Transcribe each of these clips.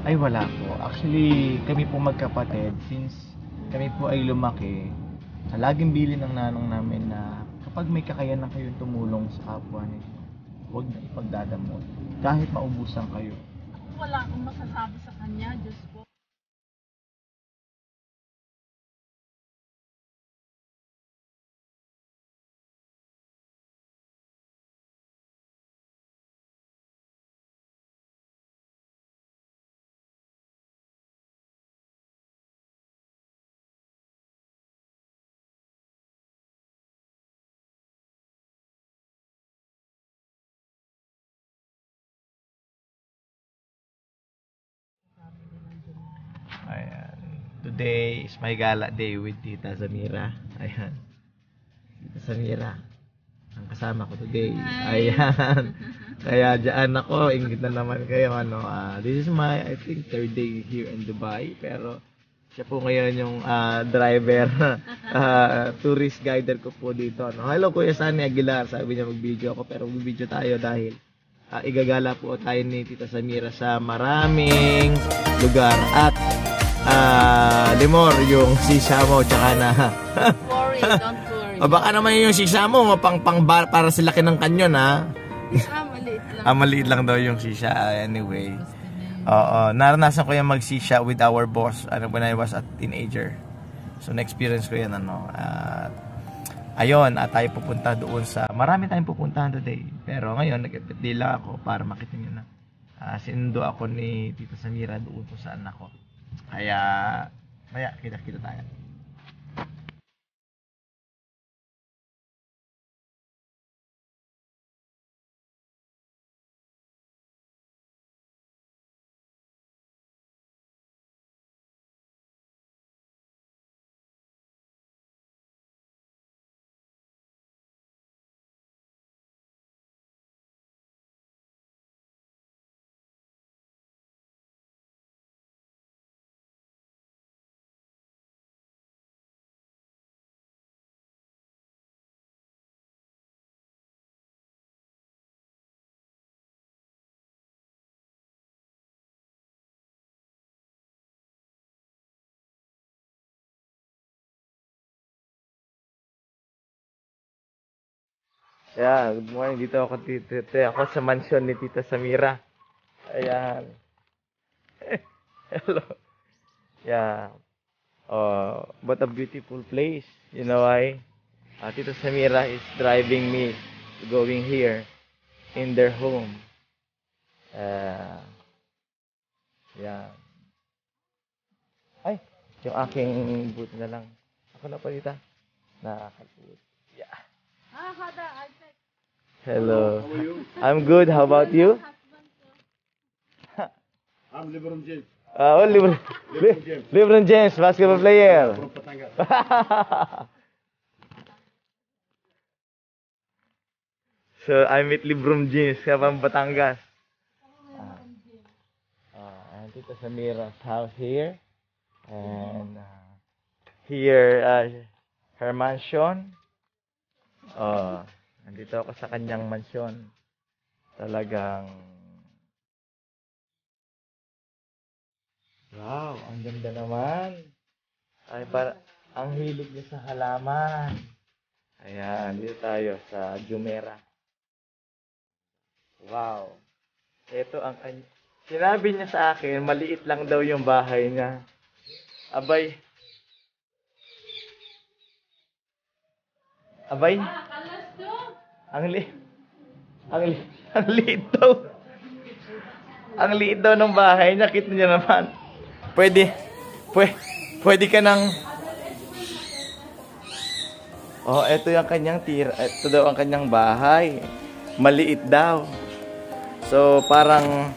Ay wala po. Actually, kami po magkapatid since kami po ay lumaki. Laging bilin ng nanong namin na kapag may kakayanan kayong tumulong sa kapwa ninyo, huwag na ipagdadamot. Kahit maubusan kayo. Wala akong masasabi sa kanya, Diyos ko. Ayan. Today is my gala day with Tita Samira. Ayan. Tita Samira. Ang kasama ko today. Ayan. Kaya dyan ako. Ingit na naman kayo. This is my, I think, third day here in Dubai. Pero siya po ngayon yung driver. Tourist guider ko po dito. Hello Kuya Sunny Aguilar. Sabi niya mag-video ako. Pero mag-video tayo dahil igagala po tayo ni Tita Samira sa maraming lugar. At Limor, yung sisa mo, tsaka na Worry, don't worry. o baka naman yung sisa mo, pang bar para sa laki ng kanyon, ha? Maliit lang. Maliit lang daw yung sisa. Anyway, oo, naranasan ko yung mag-sisa with our boss when I was a teenager. So, na-experience ko yan, ayun, tayo pupunta doon sa, marami tayong pupuntahan today. Pero ngayon, nag-epit lang ako para makita nyo na sinundo ako ni Tita Samira doon kung saan ako. Kaya, kita-kita tayo. Yeah, good morning. Dito ako sa mansion ni Tita Samira. Ayan. Hello. Yeah. Oh, what a beautiful place. You know why? Tita Samira is driving me to going here in their home. Yeah. Ay, yung aking boot na lang. Ako na pa Tita. Nakakaboot. Yeah. Hello. How are you? I'm good. How about you? I'm LeBron James LeBron James, basketball player. from Patangas. So, I met LeBron James from Batangas. And Tita Samira's house here. And here, her mansion. Nandito ako sa kanyang mansion. Talagang, wow, ang ganda naman. Ay, ang hilig niya sa halaman. Ayan, dito tayo sa Jumeirah. Wow. Ito ang sinabi niya sa akin, maliit lang daw yung bahay niya. Abay. Ang li ang liit daw. Ang liit daw ng bahay niya, kita niyo naman. Pwede ka nang ito yung kanyang tira. Ito daw ang kanyang bahay. Maliit daw. So, parang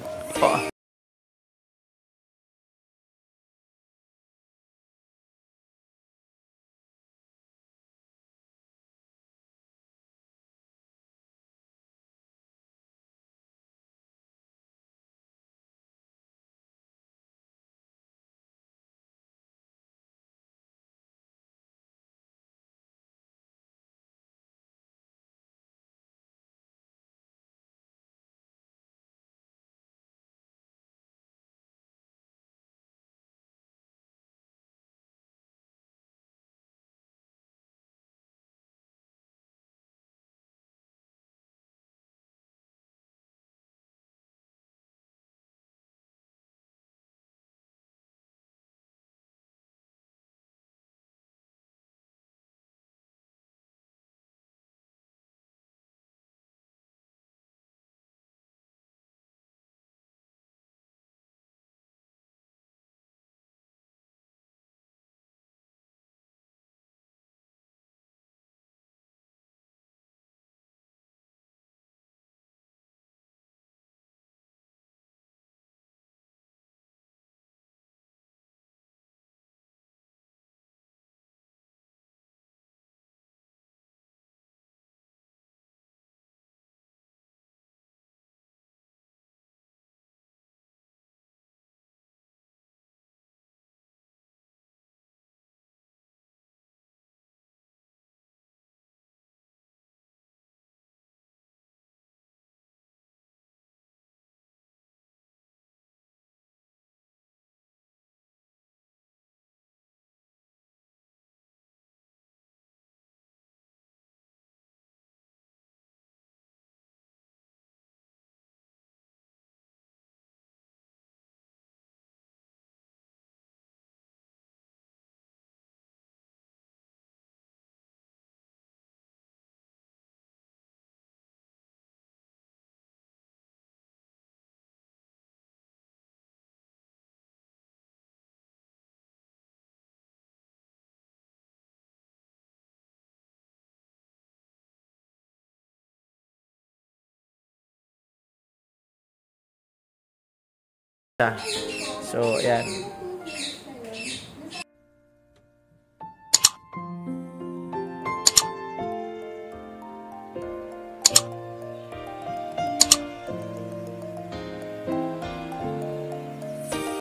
So, ayan.